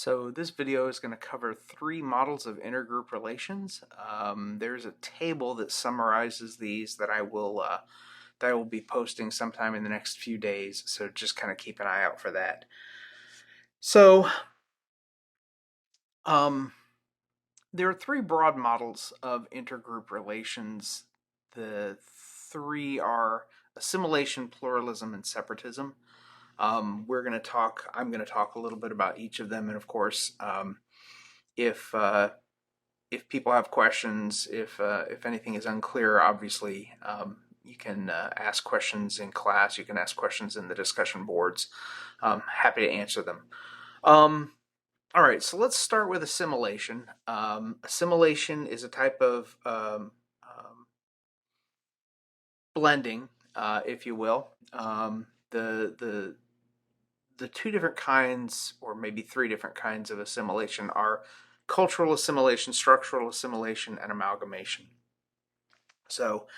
So this video is going to cover 3 models of intergroup relations. There's a table that summarizes these that I will be posting sometime in the next few days. So just kind of keep an eye out for that. So there are 3 broad models of intergroup relations. The 3 are assimilation, pluralism, and separatism. I'm going to talk a little bit about each of them, and of course, if people have questions, if anything is unclear, obviously you can ask questions in class. You can ask questions in the discussion boards. Happy to answer them. All right, so let's start with assimilation. Assimilation is a type of blending, if you will. The 2 different kinds, or maybe 3 different kinds of assimilation are cultural assimilation, structural assimilation, and amalgamation. So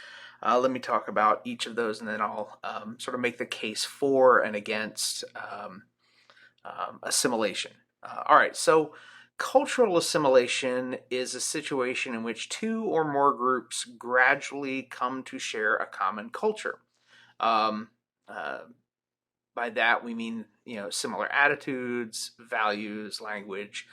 let me talk about each of those, and then I'll sort of make the case for and against assimilation. All right, so cultural assimilation is a situation in which 2 or more groups gradually come to share a common culture. By that we mean, similar attitudes, values, language,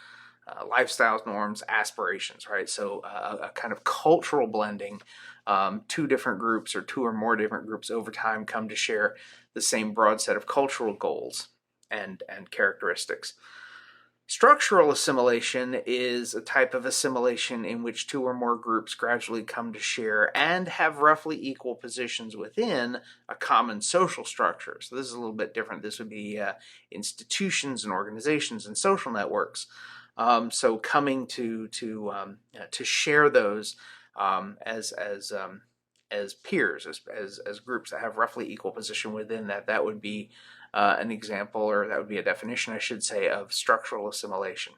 lifestyles, norms, aspirations, right? So a kind of cultural blending. 2 different groups or 2 or more different groups over time come to share the same broad set of cultural goals and characteristics. Structural assimilation is a type of assimilation in which 2 or more groups gradually come to share and have roughly equal positions within a common social structure. So this is a little bit different. This would be institutions and organizations and social networks. So coming to share those as peers, as groups that have roughly equal position within that would be an example, or that would be a definition, I should say, of structural assimilation.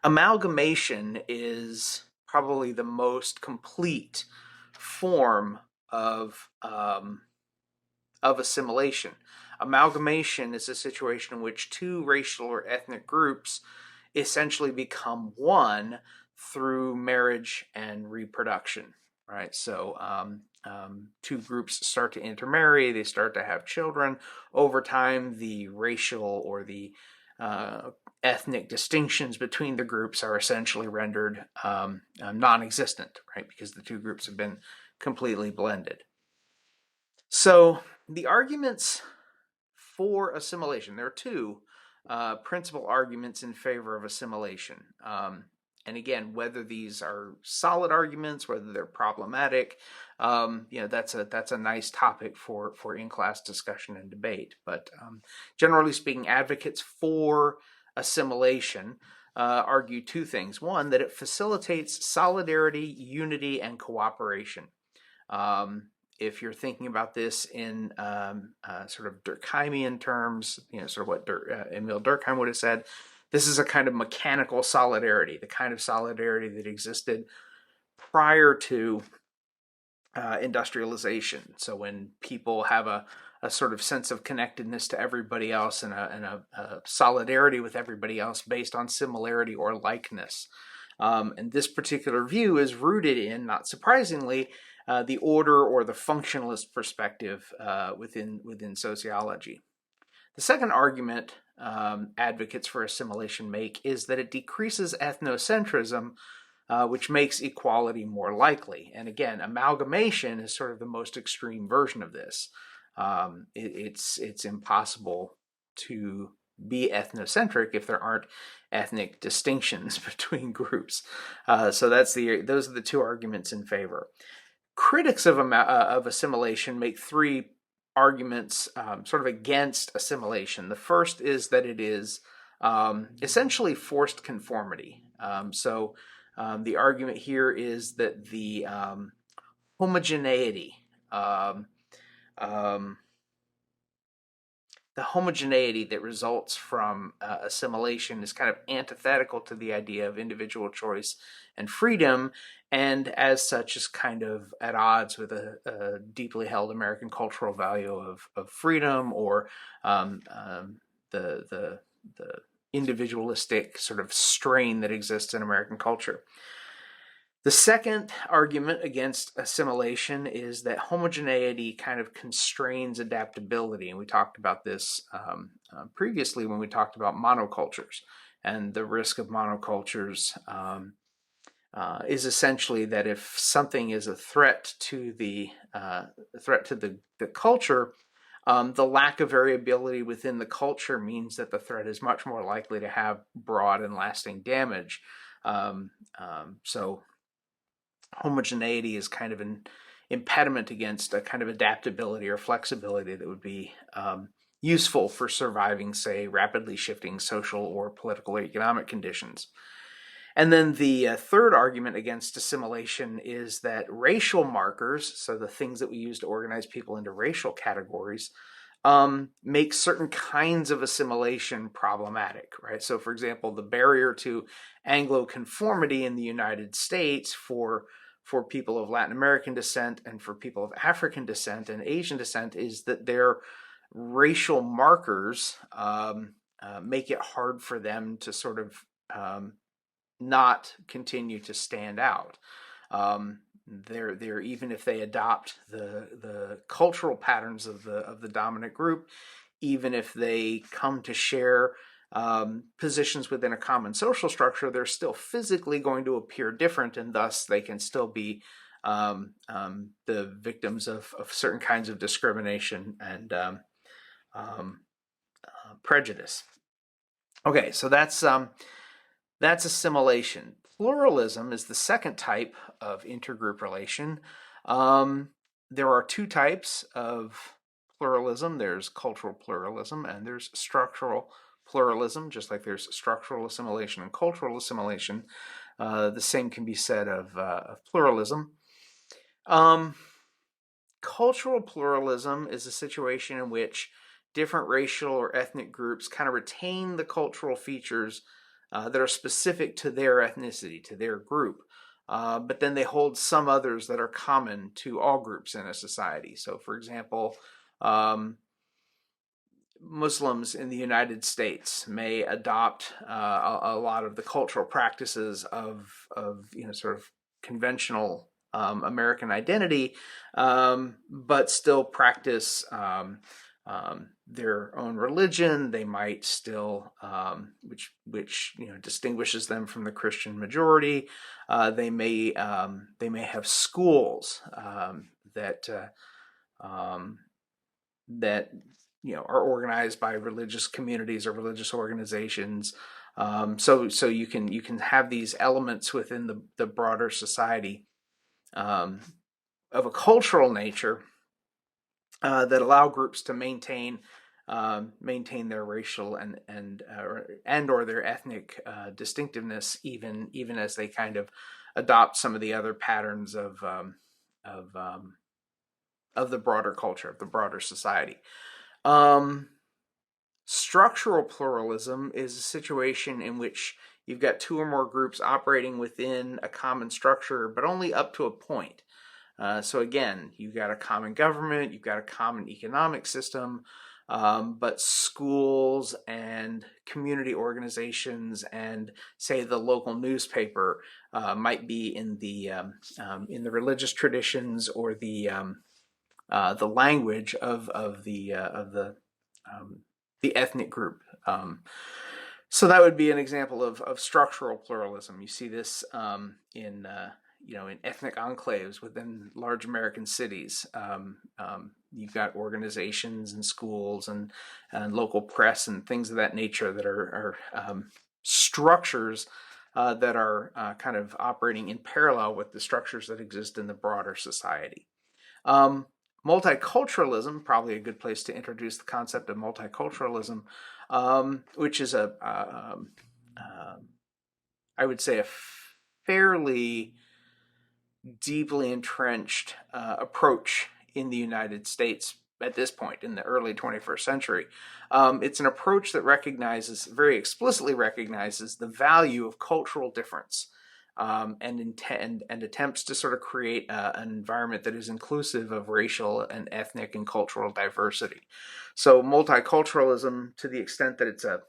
Amalgamation is probably the most complete form of assimilation. Amalgamation is a situation in which 2 racial or ethnic groups essentially become one through marriage and reproduction, right? So 2 groups start to intermarry, they start to have children. Over time, the racial or the ethnic distinctions between the groups are essentially rendered non-existent, right? Because the 2 groups have been completely blended. So the arguments for assimilation, there are 2 principal arguments in favor of assimilation. And again, whether these are solid arguments, whether they're problematic, that's a nice topic for in-class discussion and debate. But generally speaking, advocates for assimilation argue 2 things. One, that it facilitates solidarity, unity, and cooperation. If you're thinking about this in sort of Durkheimian terms, sort of what Emil Durkheim would have said, this is a kind of mechanical solidarity, the kind of solidarity that existed prior to industrialization. So when people have a sort of sense of connectedness to everybody else and a solidarity with everybody else based on similarity or likeness. And this particular view is rooted in, not surprisingly, the order or the functionalist perspective within sociology. The second argument advocates for assimilation make is that it decreases ethnocentrism, which makes equality more likely. And again, amalgamation is sort of the most extreme version of this. It's impossible to be ethnocentric if there aren't ethnic distinctions between groups. So those are the 2 arguments in favor. Critics of assimilation make 3 arguments sort of against assimilation. The first is that it is essentially forced conformity. So the argument here is that the homogeneity that results from assimilation is kind of antithetical to the idea of individual choice and freedom, and as such is kind of at odds with a deeply held American cultural value of freedom, or the individualistic sort of strain that exists in American culture. The second argument against assimilation is that homogeneity kind of constrains adaptability. And we talked about this previously when we talked about monocultures. And the risk of monocultures is essentially that if something is a threat to the culture, the lack of variability within the culture means that the threat is much more likely to have broad and lasting damage. So homogeneity is kind of an impediment against a kind of adaptability or flexibility that would be useful for surviving, say, rapidly shifting social or political or economic conditions. And then the third argument against assimilation is that racial markers, so the things that we use to organize people into racial categories, make certain kinds of assimilation problematic, right? So, for example, the barrier to Anglo-conformity in the United States for people of Latin American descent and for people of African descent and Asian descent is that their racial markers make it hard for them to sort of not continue to stand out. They're even if they adopt the cultural patterns of the dominant group, even if they come to share positions within a common social structure, they're still physically going to appear different, and thus they can still be the victims of certain kinds of discrimination and prejudice. Okay, so that's assimilation. Pluralism is the second type of intergroup relation. There are two types of pluralism. There's cultural pluralism and there's structural pluralism, just like there's structural assimilation and cultural assimilation. The same can be said of pluralism. Cultural pluralism is a situation in which different racial or ethnic groups kind of retain the cultural features that are specific to their ethnicity, to their group. But then they hold some others that are common to all groups in a society. So, for example, Muslims in the United States may adopt a lot of the cultural practices of sort of conventional American identity, but still practice their own religion. They might still, which distinguishes them from the Christian majority. They may have schools that are organized by religious communities or religious organizations. So you can have these elements within the broader society of a cultural nature that allow groups to maintain their racial and or their ethnic distinctiveness, even as they kind of adopt some of the other patterns of the broader culture, of the broader society. Structural pluralism is a situation in which you've got two or more groups operating within a common structure, but only up to a point. So again, you've got a common government, you've got a common economic system, but schools and community organizations and, say, the local newspaper might be in the religious traditions or the language of the ethnic group. So that would be an example of structural pluralism. You see this in ethnic enclaves within large American cities. You've got organizations and schools and local press and things of that nature that are structures that are kind of operating in parallel with the structures that exist in the broader society. Multiculturalism, probably a good place to introduce the concept of multiculturalism, which is I would say, a fairly deeply entrenched approach in the United States at this point in the early 21st century. It's an approach that very explicitly recognizes the value of cultural difference and attempts to sort of create an environment that is inclusive of racial and ethnic and cultural diversity. So multiculturalism, to the extent that it's a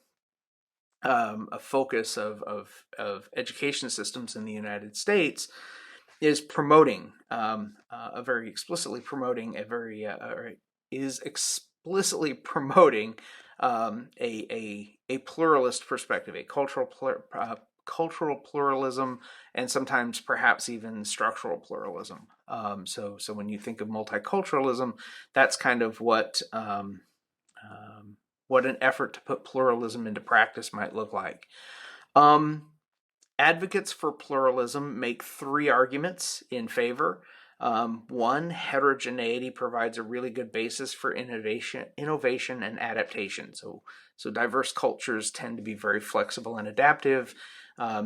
a focus of education systems in the United States is promoting a very explicitly promoting a very is explicitly promoting a pluralist perspective, a cultural pluralism, and sometimes perhaps even structural pluralism. So when you think of multiculturalism, that's kind of what an effort to put pluralism into practice might look like. Advocates for pluralism make three arguments in favor. One, heterogeneity provides a really good basis for innovation and adaptation. So diverse cultures tend to be very flexible and adaptive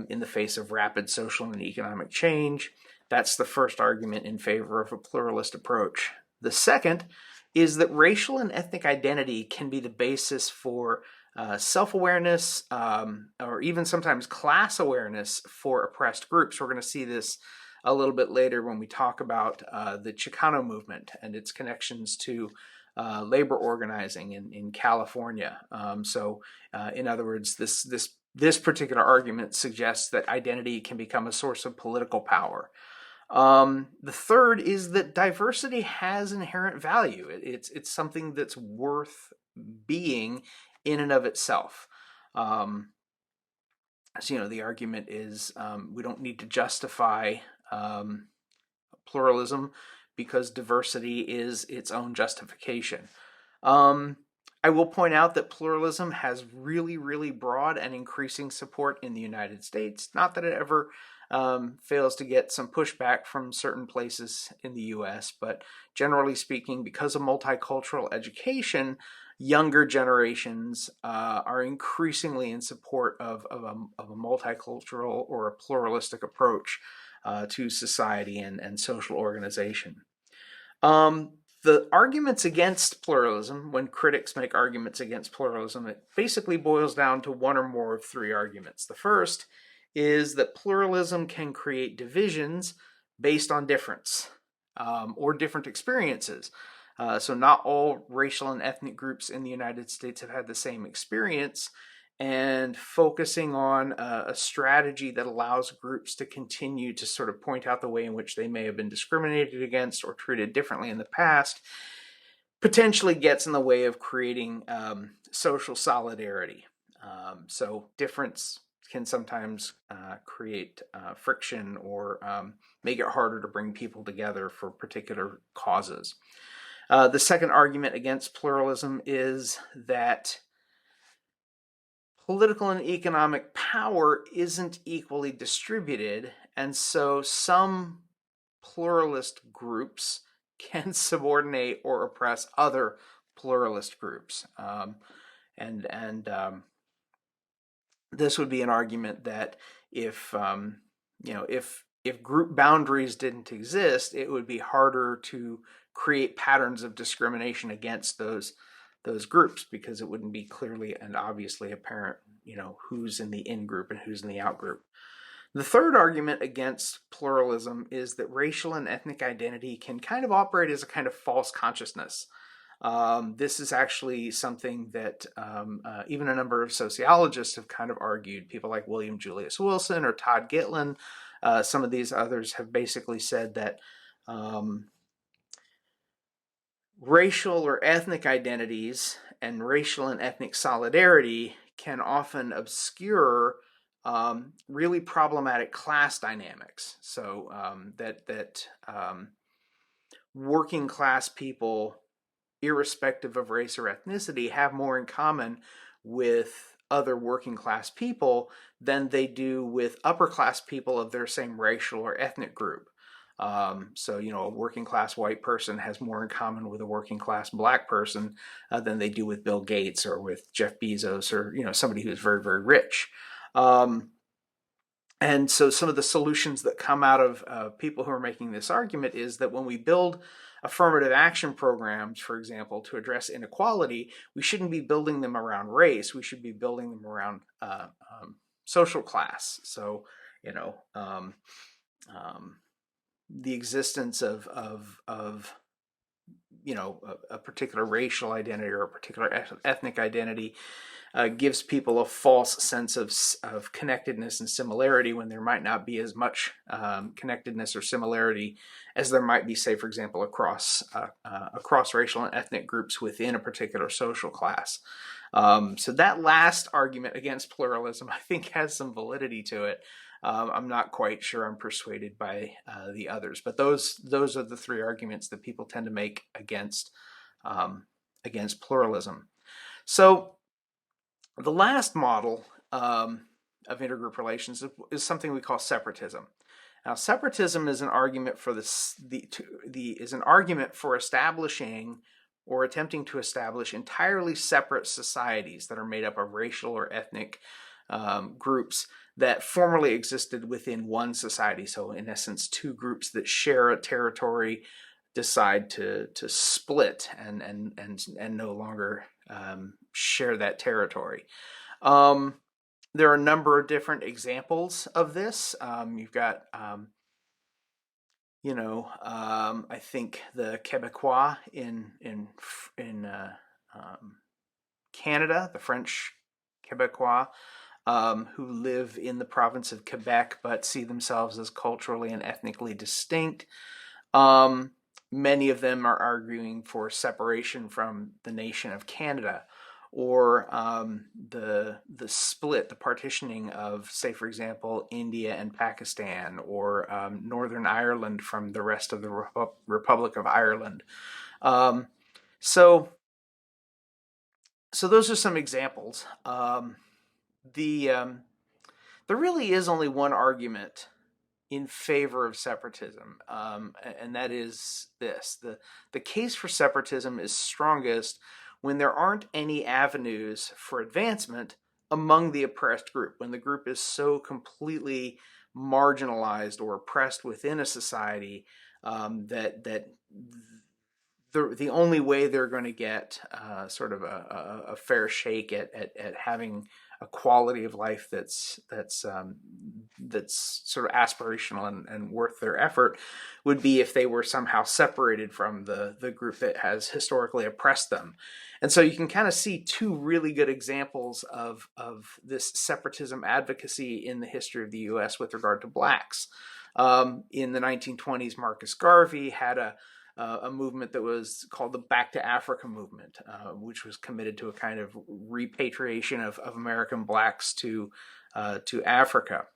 in the face of rapid social and economic change. That's the first argument in favor of a pluralist approach. The second is that racial and ethnic identity can be the basis for self-awareness, or even sometimes class awareness for oppressed groups. We're going to see this a little bit later when we talk about the Chicano movement and its connections to labor organizing in California. In other words, this particular argument suggests that identity can become a source of political power. The third is that diversity has inherent value. It's something that's worth being in and of itself. The argument is we don't need to justify pluralism because diversity is its own justification. I will point out that pluralism has really, really broad and increasing support in the United States. Not that it ever fails to get some pushback from certain places in the U.S., but generally speaking, because of multicultural education, younger generations are increasingly in support of a multicultural or a pluralistic approach to society and social organization. The arguments against pluralism, when critics make arguments against pluralism, it basically boils down to one or more of three arguments. The first is that pluralism can create divisions based on difference or different experiences. So not all racial and ethnic groups in the United States have had the same experience, and focusing on a strategy that allows groups to continue to sort of point out the way in which they may have been discriminated against or treated differently in the past potentially gets in the way of creating social solidarity. So difference can sometimes create friction or make it harder to bring people together for particular causes. The second argument against pluralism is that political and economic power isn't equally distributed, and so some pluralist groups can subordinate or oppress other pluralist groups. This would be an argument that if group boundaries didn't exist, it would be harder to create patterns of discrimination against those groups, because it wouldn't be clearly and obviously apparent, who's in the in group and who's in the out group. The third argument against pluralism is that racial and ethnic identity can kind of operate as a kind of false consciousness. This is actually something that even a number of sociologists have kind of argued. People like William Julius Wilson or Todd Gitlin, some of these others have basically said that racial or ethnic identities and racial and ethnic solidarity can often obscure really problematic class dynamics. So that working class people, irrespective of race or ethnicity, have more in common with other working class people than they do with upper class people of their same racial or ethnic group. So a working class white person has more in common with a working class black person than they do with Bill Gates or with Jeff Bezos or somebody who's very, very rich. And so some of the solutions that come out of people who are making this argument is that when we build affirmative action programs, for example, to address inequality, we shouldn't be building them around race. We should be building them around social class. So, the existence of a particular racial identity or a particular ethnic identity gives people a false sense of connectedness and similarity when there might not be as much connectedness or similarity as there might be, say, for example, across racial and ethnic groups within a particular social class. So that last argument against pluralism, I think, has some validity to it. I'm not quite sure I'm persuaded by the others, but those are the three arguments that people tend to make against pluralism. So the last model of intergroup relations is something we call separatism. Now, separatism is an argument for establishing or attempting to establish entirely separate societies that are made up of racial or ethnic groups that formerly existed within one society. So, in essence, two groups that share a territory decide to split and no longer share that territory. There are a number of different examples of this. You've got, I think the Quebecois in Canada, the French Quebecois, who live in the province of Quebec but see themselves as culturally and ethnically distinct. Many of them are arguing for separation from the nation of Canada, or the split, the partitioning of, say, for example, India and Pakistan, or Northern Ireland from the rest of the Republic of Ireland. So those are some examples. There really is only one argument in favor of separatism, and that is this. The case for separatism is strongest when there aren't any avenues for advancement among the oppressed group, when the group is so completely marginalized or oppressed within a society that the only way they're going to get sort of a fair shake at having a quality of life that's sort of aspirational and worth their effort would be if they were somehow separated from the group that has historically oppressed them. And so you can kind of see two really good examples of this separatism advocacy in the history of the U.S. with regard to blacks. In the 1920s, Marcus Garvey had a movement that was called the Back to Africa movement, which was committed to a kind of repatriation of American blacks to Africa.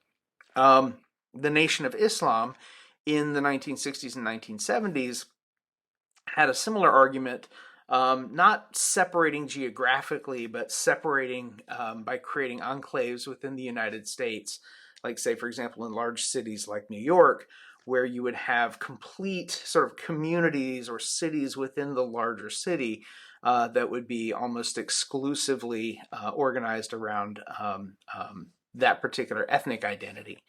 The Nation of Islam in the 1960s and 1970s had a similar argument, not separating geographically, but separating by creating enclaves within the United States, like, say, for example, in large cities like New York, where you would have complete sort of communities or cities within the larger city that would be almost exclusively organized around that particular ethnic identity.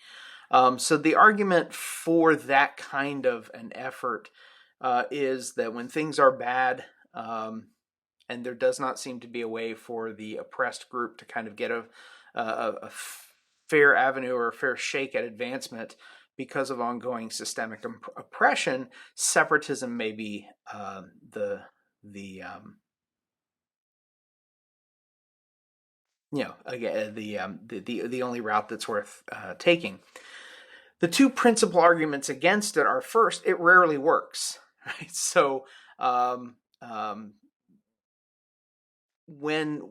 So the argument for that kind of an effort is that when things are bad and there does not seem to be a way for the oppressed group to kind of get a fair avenue or a fair shake at advancement because of ongoing systemic oppression, separatism may be the only route that's worth taking. The two principal arguments against it are, first, it rarely works. Right? So when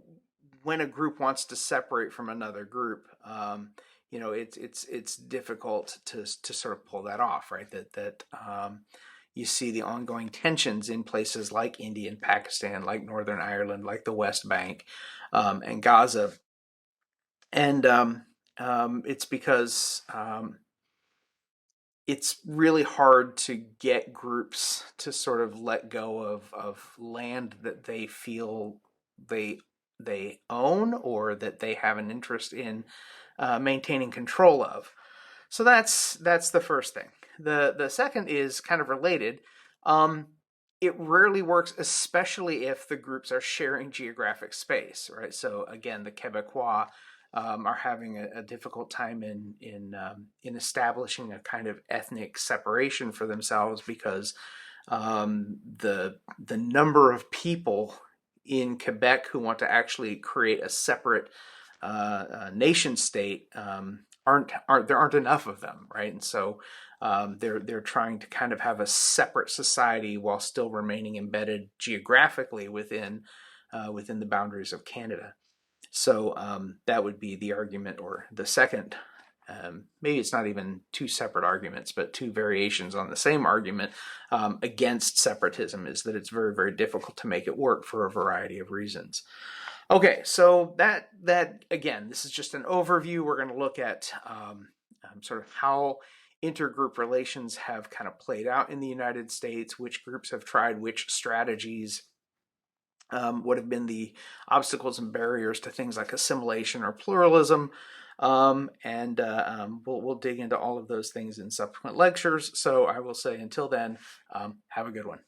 a group wants to separate from another group, it's difficult to sort of pull that off, right? That you see the ongoing tensions in places like India and Pakistan, like Northern Ireland, like the West Bank, and Gaza, and it's because it's really hard to get groups to sort of let go of land that they feel they own or that they have an interest in maintaining control of. So that's the first thing. The second is kind of related. It rarely works, especially if the groups are sharing geographic space, right? So again, the Quebecois are having a difficult time in establishing a kind of ethnic separation for themselves because the number of people in Quebec who want to actually create a separate nation state there aren't enough of them, right? And so they're trying to kind of have a separate society while still remaining embedded geographically within the boundaries of Canada. So that would be the argument, or the second. Maybe it's not even two separate arguments, but two variations on the same argument against separatism, is that it's very, very difficult to make it work for a variety of reasons. Okay, so that again, this is just an overview. We're going to look at sort of how intergroup relations have kind of played out in the United States, which groups have tried which strategies, what have been the obstacles and barriers to things like assimilation or pluralism, and we'll dig into all of those things in subsequent lectures. So I will say until then, have a good one.